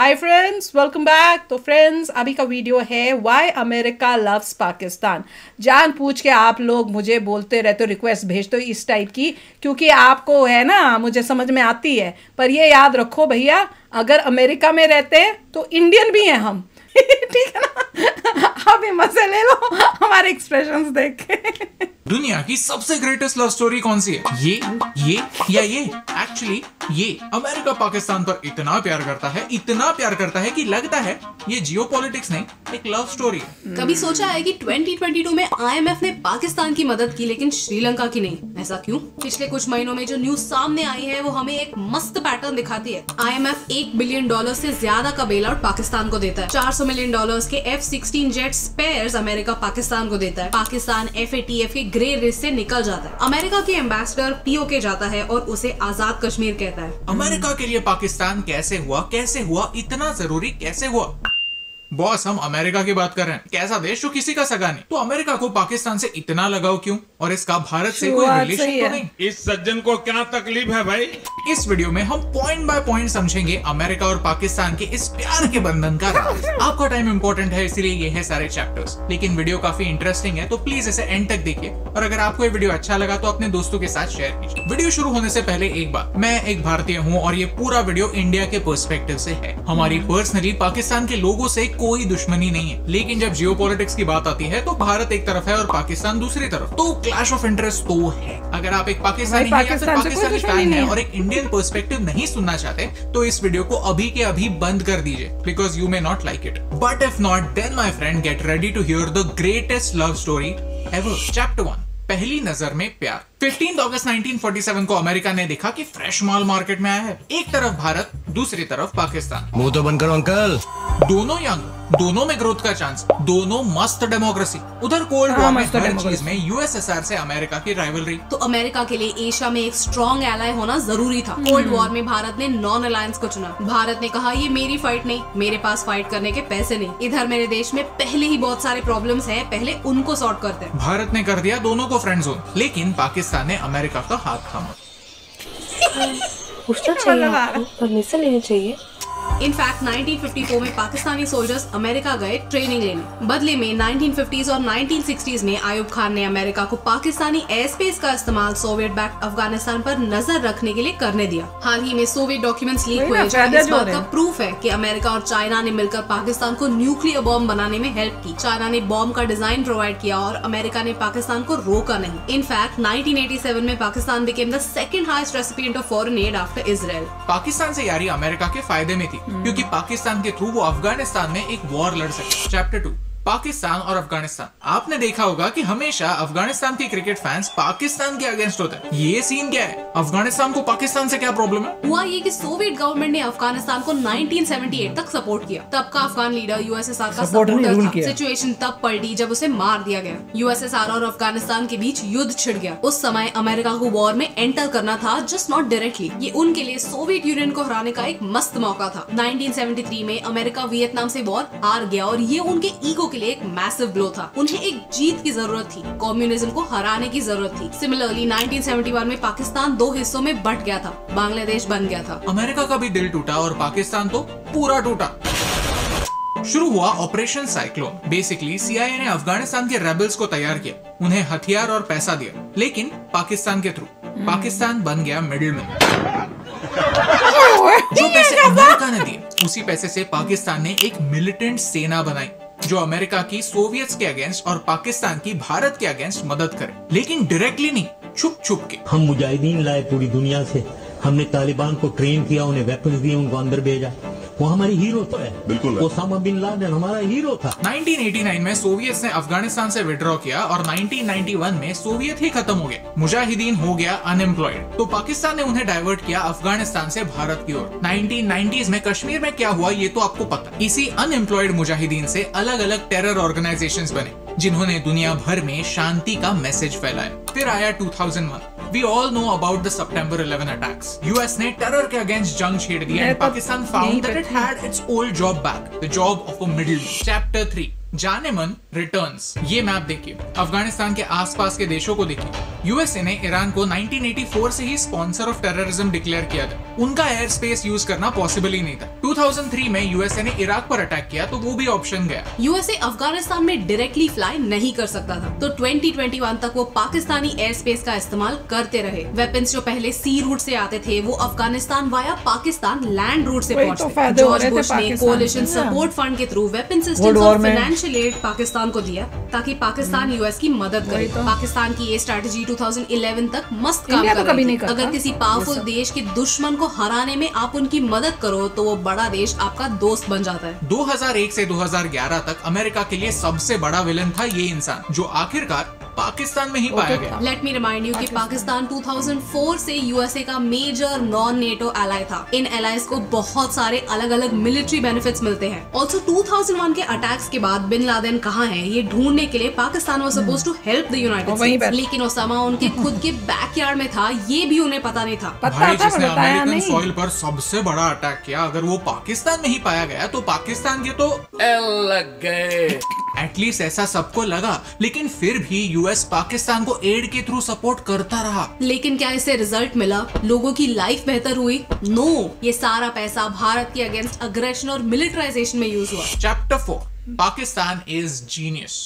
Hi friends, welcome back. तो friends, अभी का वीडियो है व्हाई अमेरिका लव्स पाकिस्तान। जान पूछ के आप लोग मुझे बोलते रहते हो, रिक्वेस्ट भेजते हो इस टाइप की, क्योंकि आपको है ना, मुझे समझ में आती है। पर ये याद रखो भैया, अगर अमेरिका में रहते हैं तो इंडियन भी हैं हम। ठीक है ना। अभी मजे ले लो हमारे एक्सप्रेशंस देख के। दुनिया की सबसे ग्रेटेस्ट लव स्टोरी कौन सी है? ये या ये? एक्चुअली ये अमेरिका पाकिस्तान पर इतना प्यार करता है कि लगता है ये जियोपॉलिटिक्स नहीं, एक लव स्टोरी है। कभी सोचा है कि 2022 में IMF ने पाकिस्तान की मदद की लेकिन श्रीलंका की नहीं? ऐसा क्यों? पिछले कुछ महीनों में जो न्यूज सामने आई है वो हमें एक मस्त पैटर्न दिखाती है। IMF $1 बिलियन से ज्यादा का बेल आउट पाकिस्तान को देता है। $400 मिलियन के F-16 jet spheres America Pakistan को देता है। पाकिस्तान FATF के ग्रे लिस्ट से निकल जाता है। अमेरिका के एम्बेसडर POK जाता है और उसे आजाद कश्मीर कहता है। अमेरिका के लिए पाकिस्तान कैसे हुआ, इतना जरूरी कैसे हुआ? बॉस, हम अमेरिका की बात कर रहे हैं, कैसा देश जो किसी का सगा नहीं। तो अमेरिका को पाकिस्तान से इतना लगाव क्यों, और इसका भारत से कोई रिलेशन तो नहीं? इस सज्जन को क्या तकलीफ है भाई? इस वीडियो में हम पॉइंट बाय पॉइंट समझेंगे अमेरिका और पाकिस्तान के इस प्यार के बंधन का राज। आपका टाइम इंपॉर्टेंट है, इसलिए ये है सारे चैप्टर्स, लेकिन वीडियो काफी इंटरेस्टिंग है, तो प्लीज इसे एंड तक देखिए। और अगर आपको ये वीडियो अच्छा लगा तो अपने दोस्तों के साथ शेयर कीजिए। वीडियो शुरू होने से पहले एक बात, मैं एक भारतीय हूँ और ये पूरा वीडियो इंडिया के पर्सपेक्टिव से है। हमारी पर्सनली पाकिस्तान के लोगों से कोई दुश्मनी नहीं है, लेकिन जब जियोपॉलिटिक्स की बात आती है तो भारत एक तरफ है और पाकिस्तान दूसरी तरफ, तो क्लैश ऑफ इंटरेस्ट तो है। अगर आप एक पाकिस्तानी फैन है और एक इंडियन पर्सपेक्टिव नहीं सुनना चाहते तो इस वीडियो को अभी के अभी बंद कर दीजिए, because you may not like it. But if not, then my friend, get ready to here the greatest love story ever. Chapter 1, पहली नजर में प्यार। 15 अगस्त 1947 को अमेरिका ने देखा कि फ्रेश माल मार्केट में आया है। एक तरफ भारत, दूसरी तरफ पाकिस्तान। मुंह तो बंद करो अंकल। दोनों यंग, दोनों में ग्रोथ का चांस, दोनों मस्त डेमोक्रेसी। उधर कोल्ड वॉर में हर चीज में USSR से अमेरिका की राइवलरी। तो अमेरिका के लिए एशिया में एक स्ट्रॉन्ग एलाय होना जरूरी था। कोल्ड वॉर में भारत ने नॉन अलायंस को चुना। भारत ने कहा, ये मेरी फाइट नहीं, मेरे पास फाइट करने के पैसे नहीं। इधर मेरे देश में पहले ही बहुत सारे प्रॉब्लम्स हैं, पहले उनको सॉर्ट करते हैं। भारत ने कर दिया दोनों को फ्रेंड जोन, लेकिन पाकिस्तान ने अमेरिका का हाथ थामा। पूछना चाहिए आपको, परमिशन लेनी चाहिए। इनफैक्ट 1954 में पाकिस्तानी सोल्जर्स अमेरिका गए ट्रेनिंग लेने। बदले में 1950s और 1960s में आयुब खान ने अमेरिका को पाकिस्तानी एयर स्पेस का इस्तेमाल सोवियत बैक्ड अफगानिस्तान पर नजर रखने के लिए करने दिया। हाल ही में सोवियत डॉक्यूमेंट्स लीक हुए जो इस बात का प्रूफ है कि अमेरिका और चाइना ने मिलकर पाकिस्तान को न्यूक्लियर बॉम्ब बनाने में हेल्प की। चाइना ने बॉम्ब का डिजाइन प्रोवाइड किया और अमेरिका ने पाकिस्तान को रोका नहीं। इनफैक्ट 1987 में Pakistan became the second highest recipient of foreign add after Israel. Pakistan से यारी अमेरिका के फायदे में थी, क्योंकि पाकिस्तान के थ्रू वो अफगानिस्तान में एक वॉर लड़ सके। चैप्टर 2, पाकिस्तान और अफगानिस्तान। आपने देखा होगा कि हमेशा अफगानिस्तान के क्रिकेट फैंस पाकिस्तान के अगेंस्ट होते हैं। ये सीन क्या है? अफगानिस्तान को पाकिस्तान से क्या प्रॉब्लम है? हुआ ये कि सोवियत गवर्नमेंट ने अफगानिस्तान को 1978 तक सपोर्ट किया। तब का अफगान लीडर USSR का सपोर्टर था। सिचुएशन तब पलटी जब उसे मार दिया गया। USSR और अफगानिस्तान के बीच युद्ध छिड़ गया। उस समय अमेरिका को वॉर में एंटर करना था, जस्ट नॉट डायरेक्टली। ये उनके लिए सोवियत यूनियन को हराने का एक मस्त मौका था। 1973 में अमेरिका वियतनाम से वॉर हार गया और ये उनके ईगो के लिए एक मैसिव ब्लो था। उन्हें एक जीत की जरूरत थी, कम्युनिज्म को हराने की जरूरत थी। सिमिलरली 1971 में पाकिस्तान 2 हिस्सों में बंट गया था, बांग्लादेश बन गया था। अमेरिका का भी दिल टूटा और पाकिस्तान तो पूरा टूटा। शुरू हुआ ऑपरेशन साइक्लोन। बेसिकली CIA ने अफगानिस्तान के रेबल्स को तैयार किया, उन्हें हथियार और पैसा दिया, लेकिन पाकिस्तान के थ्रू। पाकिस्तान बन गया मिडिलमैन। जो पैसे अमेरिका ने दिए, उसी पैसे से पाकिस्तान ने एक मिलिटेंट सेना बनाई जो अमेरिका की सोवियट्स के अगेंस्ट और पाकिस्तान की भारत के अगेंस्ट मदद करे, लेकिन डायरेक्टली नहीं, छुप छुप के। हम मुजाहिदीन लाए पूरी दुनिया से, हमने तालिबान को ट्रेन किया, उन्हें वेपन्स दिए, उनको अंदर भेजा। वो हमारी हीरो तो है, बिल्कुल। ओसामा बिन लादेन हमारा हीरो था। 1989 में सोवियत ने अफगानिस्तान से विड्रॉ किया और 1991 में सोवियत ही खत्म हो गया। मुजाहिदीन हो गया अनएम्प्लॉयड, तो पाकिस्तान ने उन्हें डाइवर्ट किया अफगानिस्तान से भारत की ओर। 1990s में कश्मीर में क्या हुआ ये तो आपको पता। इसी अनएम्प्लॉयड मुजाहिदीन से अलग अलग टेरर ऑर्गेनाइजेशंस बने, जिन्होंने दुनिया भर में शांति का मैसेज फैलाया। फिर आया 2001। We all know about the September 11 attacks. US ने टेरर के अगेंस्ट जंग छेड़ दी and Pakistan found that it had its old job back, the job of a middleman. Chapter 3, Jaaneman returns. ये मैप देखिए, अफगानिस्तान के आसपास के देशों को देखिए। यूएसए ने ईरान को 1984 से ही स्पॉन्सर ऑफ टेररिज्म डिक्लेयर किया था। उनका एयर स्पेस यूज करना पॉसिबल ही नहीं था। 2003 में यूएसए ने इराक पर अटैक किया तो वो भी ऑप्शन गया। यूएसए अफगानिस्तान में डायरेक्टली फ्लाई नहीं कर सकता था, तो 2021 तक वो पाकिस्तानी एयर स्पेस का इस्तेमाल करते रहे। वेपन्स जो पहले सी रूट से आते थे वो Afghanistan via Pakistan land route से पहुंचते। जॉर्ज बुश ने कोलिशन सपोर्ट फंड के थ्रू वेपन सिस्टम्स और फाइनेंशियल एड पाकिस्तान को दिया ताकि पाकिस्तान यूएस की मदद करे। पाकिस्तान की ये स्ट्रेटेजी 2011 तक मस्त काम कर रही थी। अगर किसी पावरफुल देश के दुश्मन को हराने में आप उनकी मदद करो तो वो बड़ा देश आपका दोस्त बन जाता है। 2001 से 2011 तक अमेरिका के लिए सबसे बड़ा विलन था ये इंसान, जो आखिरकार पाकिस्तान में ही पाया गया। लेट मी रिमाइंड यू कि पाकिस्तान 2004 से यूएसए का मेजर नॉन नेटो एलाई था। इन एलाइज को बहुत सारे अलग अलग मिलिट्री बेनिफिट्स मिलते हैं। ऑल्सो 2001 के अटैक्स के बाद बिन लादेन कहाँ है ये ढूंढने के लिए Pakistan was supposed to help the United states, लेकिन ओसामा उनके खुद के बैकयार्ड में था, ये भी उन्हें पता नहीं था। भाई जिसने अमेरिकन सॉइल पर सबसे बड़ा अटैक किया, अगर वो पाकिस्तान में ही पाया गया तो पाकिस्तान के तो लग गए। एटलीस्ट ऐसा सबको लगा, लेकिन फिर भी यूएस पाकिस्तान को एड के थ्रू सपोर्ट करता रहा। लेकिन क्या इससे रिजल्ट मिला? लोगों की लाइफ बेहतर हुई? नो, ये सारा पैसा भारत के अगेंस्ट अग्रेशन और मिलिटराइजेशन में यूज हुआ। Chapter 4, Pakistan is genius.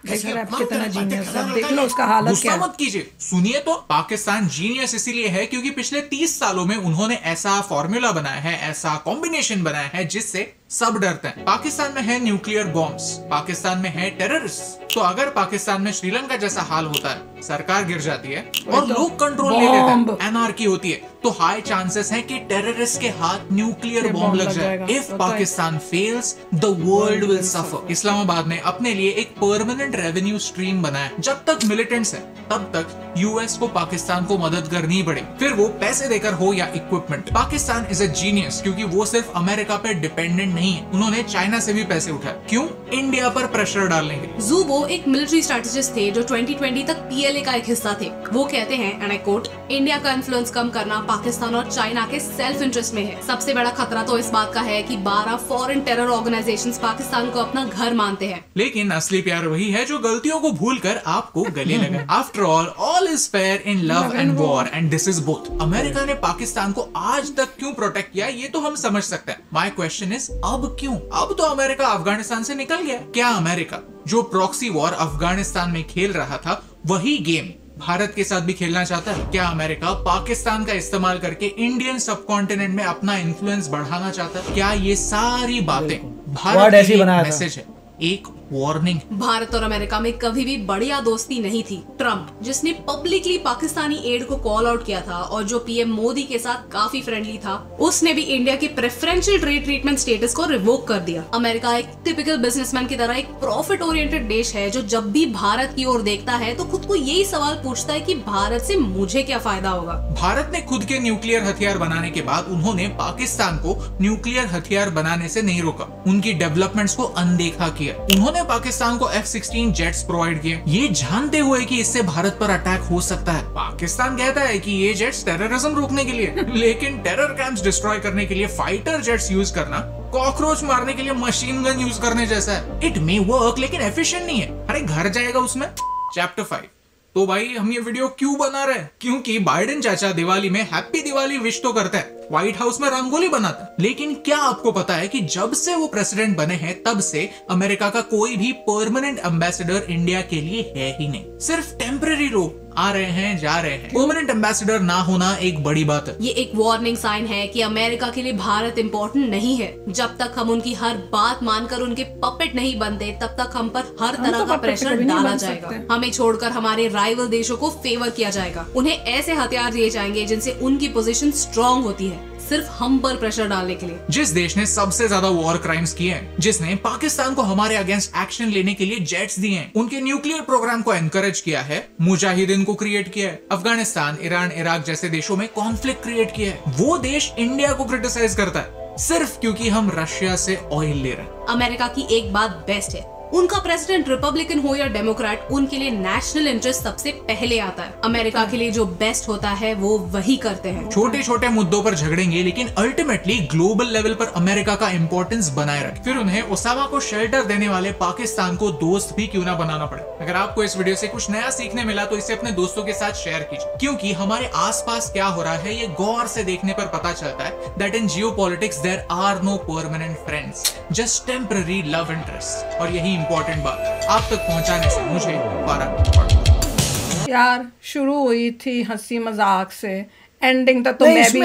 कितना जीनियस है, देख लो उसका हालत क्या है। मत कीजिए, सुनिए तो। पाकिस्तान जीनियस इसीलिए है क्योंकि पिछले 30 सालों में उन्होंने ऐसा फॉर्मूला बनाया है, ऐसा कॉम्बिनेशन बनाया है जिससे सब डरते हैं। पाकिस्तान में है न्यूक्लियर बॉम्ब्स, पाकिस्तान में है टेररिस्ट। तो अगर पाकिस्तान में श्रीलंका जैसा हाल होता है, सरकार गिर जाती है और लोग कंट्रोल ले लेते हैं, एनार्की होती है, तो हाई चांसेस है कि टेररिस्ट के हाथ न्यूक्लियर बॉम्ब लग जाए। If Pakistan fails, the world will suffer. Islamabad ने अपने लिए एक परमानेंट रेवेन्यू स्ट्रीम बनाया। जब तक मिलिटेंट्स है तब तक यूएस को पाकिस्तान को मदद करनी पड़े, फिर वो पैसे देकर हो या equipment. Pakistan is a genius क्योंकि वो सिर्फ अमेरिका पे डिपेंडेंट नहीं है, उन्होंने चाइना से भी पैसे उठाए। क्यों? इंडिया पर प्रेशर डालने के लिए। ज़ूबो एक मिलिट्री स्ट्रेटेजिस्ट थे जो 2020 तक पीएलए का एक हिस्सा थे। वो कहते हैं, एंड आई कोट, इंडिया का इन्फ्लुएंस कम करना पाकिस्तान और चाइना के सेल्फ इंटरेस्ट में है। सबसे बड़ा खतरा तो इस बात का है कि 12 फॉरेन टेरर ऑर्गेनाइजेशंस पाकिस्तान को अपना घर मानते हैं। लेकिन असली प्यार वही है जो गलतियों को भूलकर आपको गले लगे। After all is fair in love and war and this is both. America ने पाकिस्तान को आज तक क्यों प्रोटेक्ट किया ये तो हम समझ सकते हैं। माय क्वेश्चन इज, अब क्यों? अब तो अमेरिका अफगानिस्तान से निकल गया। क्या अमेरिका जो प्रॉक्सी वॉर अफगानिस्तान में खेल रहा था वही गेम भारत के साथ भी खेलना चाहता है? क्या अमेरिका पाकिस्तान का इस्तेमाल करके इंडियन सबकॉन्टिनेंट में अपना इन्फ्लुएंस बढ़ाना चाहता है? क्या ये सारी बातें भारत के लिए मैसेज है, एक वार्निंग? भारत और अमेरिका में कभी भी बढ़िया दोस्ती नहीं थी। ट्रम्प, जिसने पब्लिकली पाकिस्तानी एड को कॉल आउट किया था और जो पीएम मोदी के साथ काफी फ्रेंडली था, उसने भी इंडिया के प्रेफरेंशियल ट्रेड ट्रीटमेंट स्टेटस को रिवोक कर दिया। अमेरिका एक टिपिकल बिजनेसमैन की तरह एक प्रॉफिट ओरिएंटेड देश है जो जब भी भारत की ओर देखता है तो खुद को यही सवाल पूछता है कि भारत से मुझे क्या फायदा होगा। भारत ने खुद के न्यूक्लियर हथियार बनाने के बाद उन्होंने पाकिस्तान को न्यूक्लियर हथियार बनाने से नहीं रोका, उनकी डेवलपमेंट्स को अनदेखा किया। उन्होंने पाकिस्तान को F-16 जेट्स प्रोवाइड किए, ये जानते हुए कि इससे भारत पर अटैक हो सकता है। पाकिस्तान कहता है कि ये जेट्स टेररिज्म रोकने के लिए, लेकिन टेरर कैंप्स डिस्ट्रॉय करने के लिए फाइटर जेट्स यूज करना कॉकरोच मारने के लिए मशीन गन यूज करने जैसा है। इट मे वर्क लेकिन एफिशिएंट नहीं है। अरे घर जाएगा उसमें। चैप्टर 5। तो भाई हम ये वीडियो क्यों बना रहे हैं? क्योंकि बाइडेन चाचा दिवाली में हैप्पी दिवाली विश तो करते हैं, व्हाइट हाउस में रंगोली बनाता है, लेकिन क्या आपको पता है कि जब से वो प्रेसिडेंट बने हैं तब से अमेरिका का कोई भी परमानेंट एम्बेसडर इंडिया के लिए है ही नहीं। सिर्फ टेम्पररी लोग आ रहे हैं जा रहे हैं। परमानेंट एम्बेसडर ना होना एक बड़ी बात है। ये एक वार्निंग साइन है कि अमेरिका के लिए भारत इम्पोर्टेंट नहीं है। जब तक हम उनकी हर बात मानकर उनके पपेट नहीं बनते तब तक हम पर हर तरह का प्रेशर डाला जाएगा। हमें छोड़कर हमारे राइवल देशों को फेवर किया जाएगा। उन्हें ऐसे हथियार दिए जाएंगे जिनसे उनकी पोजीशन स्ट्रांग होती है, सिर्फ हम पर प्रेशर डालने के लिए। जिस देश ने सबसे ज्यादा वॉर क्राइम्स किए हैं, जिसने पाकिस्तान को हमारे अगेंस्ट एक्शन लेने के लिए जेट्स दिए हैं, उनके न्यूक्लियर प्रोग्राम को एनकरेज किया है, मुजाहिदीन को क्रिएट किया है, अफगानिस्तान, ईरान, इराक जैसे देशों में कॉन्फ्लिक्ट क्रिएट किया है, वो देश इंडिया को क्रिटिसाइज करता है सिर्फ क्योंकि हम रशिया से ऑयल ले रहे हैं। अमेरिका की एक बात बेस्ट है, उनका प्रेसिडेंट रिपब्लिकन हो या डेमोक्रेट, उनके लिए नेशनल इंटरेस्ट सबसे पहले आता है। अमेरिका के लिए जो बेस्ट होता है वो वही करते हैं। छोटे छोटे मुद्दों पर झगड़ेंगे लेकिन अल्टीमेटली ग्लोबल लेवल पर अमेरिका का इंपॉर्टेंस बनाए रखें। फिर उन्हें ओसामा को शेल्टर देने वाले पाकिस्तान को दोस्त भी क्यों ना बनाना पड़े। अगर आपको इस वीडियो से कुछ नया सीखने मिला तो इसे अपने दोस्तों के साथ शेयर कीजिए, क्योंकि हमारे आसपास क्या हो रहा है ये गौर से देखने पर पता चलता है that in geopolitics there are no permanent friends, just temporary love interest. और यही इंपॉर्टेंट बात आप तक पहुंचाने से मुझे फर्क पड़ता। यार शुरू हुई थी हंसी मजाक से, एंडिंग तक तो मैं भी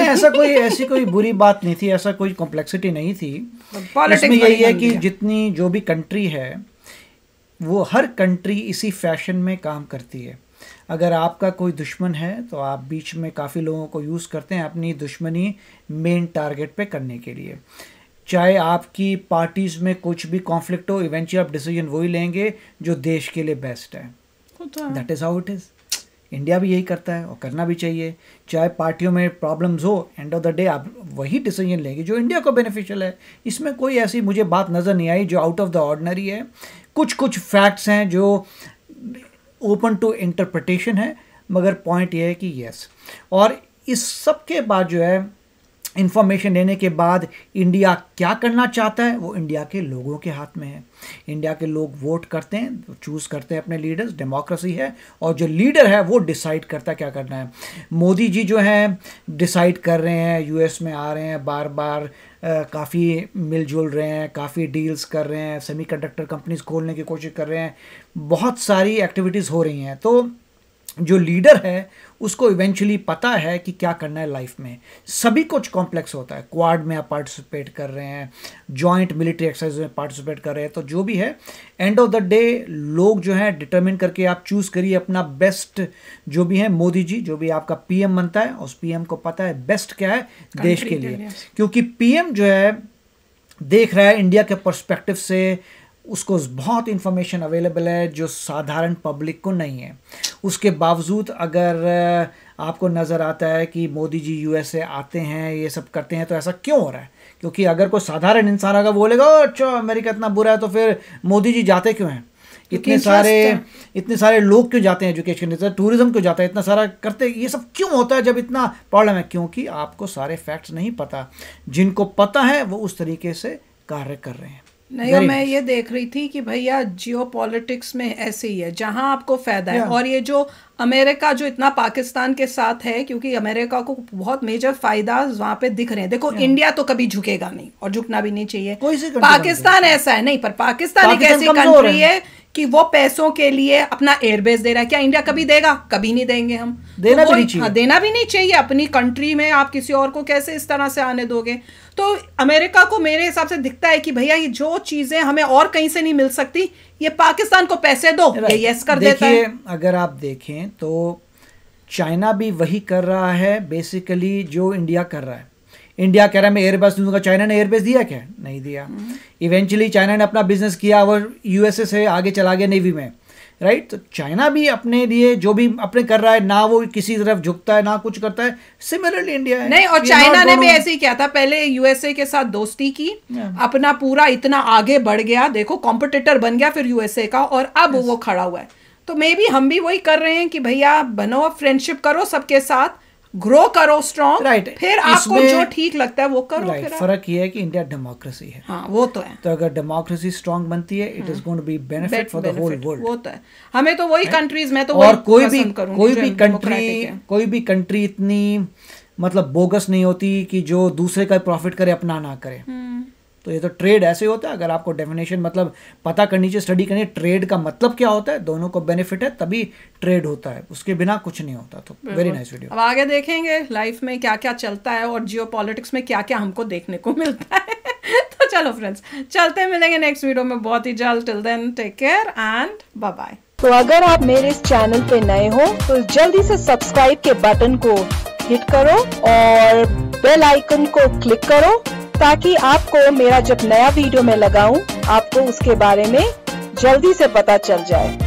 ऐसी कोई बुरी बात नहीं थी, ऐसा कोई कॉम्प्लेक्सिटी नहीं थी। इसमें यही है कि जितनी जो भी कंट्री है वो हर कंट्री इसी फैशन में काम करती है। अगर आपका कोई दुश्मन है तो आप बीच में काफ़ी लोगों को यूज़ करते हैं अपनी दुश्मनी मेन टारगेट पे करने के लिए। चाहे आपकी पार्टीज़ में कुछ भी कॉन्फ्लिक्ट हो, इवेंचुअली आप डिसीजन वही लेंगे जो देश के लिए बेस्ट है। That is how it is. India भी यही करता है और करना भी चाहिए। चाहे पार्टियों में प्रॉब्लम्स हो, एंड ऑफ द डे आप वही डिसीजन लेंगे जो इंडिया को बेनिफिशियल है। इसमें कोई ऐसी मुझे बात नज़र नहीं आई जो आउट ऑफ द ऑर्डिनरी है। कुछ फैक्ट्स हैं जो ओपन टू इंटरप्रिटेशन है, मगर पॉइंट ये है कि यस। और इस सब के बाद जो है इंफॉर्मेशन लेने के बाद इंडिया क्या करना चाहता है वो इंडिया के लोगों के हाथ में है। इंडिया के लोग वोट करते हैं, चूज़ करते हैं अपने लीडर्स, डेमोक्रेसी है, और जो लीडर है वो डिसाइड करता है क्या करना है। मोदी जी जो हैं डिसाइड कर रहे हैं, यूएस में आ रहे हैं, बार बार काफ़ी मिलजुल रहे हैं, काफ़ी डील्स कर रहे हैं, सेमीकंडक्टर कंपनीज खोलने की कोशिश कर रहे हैं, बहुत सारी एक्टिविटीज़ हो रही हैं। तो जो लीडर है उसको इवेंचुअली पता है कि क्या करना है लाइफ में। सभी कुछ कॉम्प्लेक्स होता है। क्वाड में आप पार्टिसिपेट कर रहे हैं, जॉइंट मिलिट्री एक्सरसाइज में पार्टिसिपेट कर रहे हैं, तो जो भी है एंड ऑफ द डे लोग जो है डिटरमिन करके आप चूज़ करिए अपना बेस्ट। जो भी है मोदी जी जो भी आपका पीएम बनता है, उस पीएम को पता है बेस्ट क्या है देश के लिए, क्योंकि पीएम जो है देख रहा है इंडिया के पर्सपेक्टिव से, उसको बहुत इन्फॉर्मेशन अवेलेबल है जो साधारण पब्लिक को नहीं है। उसके बावजूद अगर आपको नज़र आता है कि मोदी जी यूएसए आते हैं, ये सब करते हैं, तो ऐसा क्यों हो रहा है? क्योंकि अगर कोई साधारण इंसान अगर बोलेगा अच्छा अमेरिका इतना बुरा है, तो फिर मोदी जी जाते क्यों हैं? इतने सारे लोग क्यों जाते हैं एजुकेशन, टूरिज्म क्यों जाता है, इतना सारा करते, ये सब क्यों होता है जब इतना प्रॉब्लम है? क्योंकि आपको सारे फैक्ट्स नहीं पता। जिनको पता है वो उस तरीके से कार्य कर रहे हैं। नहीं, मैं ये देख रही थी कि भैया जियोपॉलिटिक्स में ऐसे ही है, जहां आपको फायदा है। और ये जो अमेरिका जो इतना पाकिस्तान के साथ है, क्योंकि अमेरिका को बहुत मेजर फायदा वहां पे दिख रहे हैं। देखो इंडिया तो कभी झुकेगा नहीं और झुकना भी नहीं चाहिए। पाकिस्तान ऐसा है नहीं, पर पाकिस्तान एक ऐसी कंट्री है कि वो पैसों के लिए अपना एयरबेस दे रहा है। क्या इंडिया कभी देगा? कभी नहीं देंगे हम। देना भी नहीं चाहिए। देना भी नहीं चाहिए। अपनी कंट्री में आप किसी और को कैसे इस तरह से आने दोगे? तो अमेरिका को मेरे हिसाब से दिखता है कि भैया ये जो चीजें हमें और कहीं से नहीं मिल सकती, ये पाकिस्तान को पैसे दो, ये यस कर देता है। अगर आप देखें तो चाइना भी वही कर रहा है बेसिकली जो इंडिया कर रहा है। इंडिया कह रहा है मैं एयरबेस दूंगा, चाइना ने एयरबेस दिया क्या? नहीं दिया। इवेंचुअली चाइना ने अपना बिजनेस किया और यूएसए से आगे चला गया नेवी में, राइट? तो चाइना भी अपने लिए जो भी अपने कर रहा है, ना वो किसी तरफ झुकता है ना कुछ करता है। सिमिलरली इंडिया है नहीं, और चाइना ने भी ऐसे ही किया था। पहले यूएसए के साथ दोस्ती की, अपना पूरा इतना आगे बढ़ गया, देखो कॉम्पिटिटर बन गया फिर यूएसए का, और अब वो खड़ा हुआ है। तो मे बी हम भी वही कर रहे हैं कि भैया बनो, फ्रेंडशिप करो सबके साथ, ग्रो करो स्ट्रॉन्ग, राइट। फिर आपको जो ठीक लगता है वो करो। राइट। फर्क ये है कि इंडिया डेमोक्रेसी है। हाँ, वो तो है। तो अगर डेमोक्रेसी स्ट्रॉन्ग बनती है, it is going to be benefit for the whole world. वो तो है। हमें तो वही कंट्रीज में तो और कोई भी कंट्री इतनी मतलब बोगस नहीं होती कि जो दूसरे का प्रॉफिट करे अपना ना करे। तो ये तो ट्रेड ऐसे होता है। अगर आपको डेफिनेशन मतलब पता करनी चाहिए, स्टडी करनी, ट्रेड का मतलब क्या होता है, दोनों को बेनिफिट है तभी ट्रेड होता है, उसके बिना कुछ नहीं होता। तो वेरी नाइस वीडियो। अब आगे देखेंगे लाइफ में क्या क्या चलता है और जियोपॉलिटिक्स में क्या क्या हमको देखने को मिलता है। तो चलो फ्रेंड्स, चलते मिलेंगे नेक्स्ट वीडियो में बहुत ही जल्द। Till then take care and bye bye. तो अगर आप मेरे इस चैनल पे नए हो तो जल्दी से सब्सक्राइब के बटन को हिट करो और बेल आइकन को क्लिक करो, ताकि आपको मेरा जब नया वीडियो मैं लगाऊं आपको उसके बारे में जल्दी से पता चल जाए।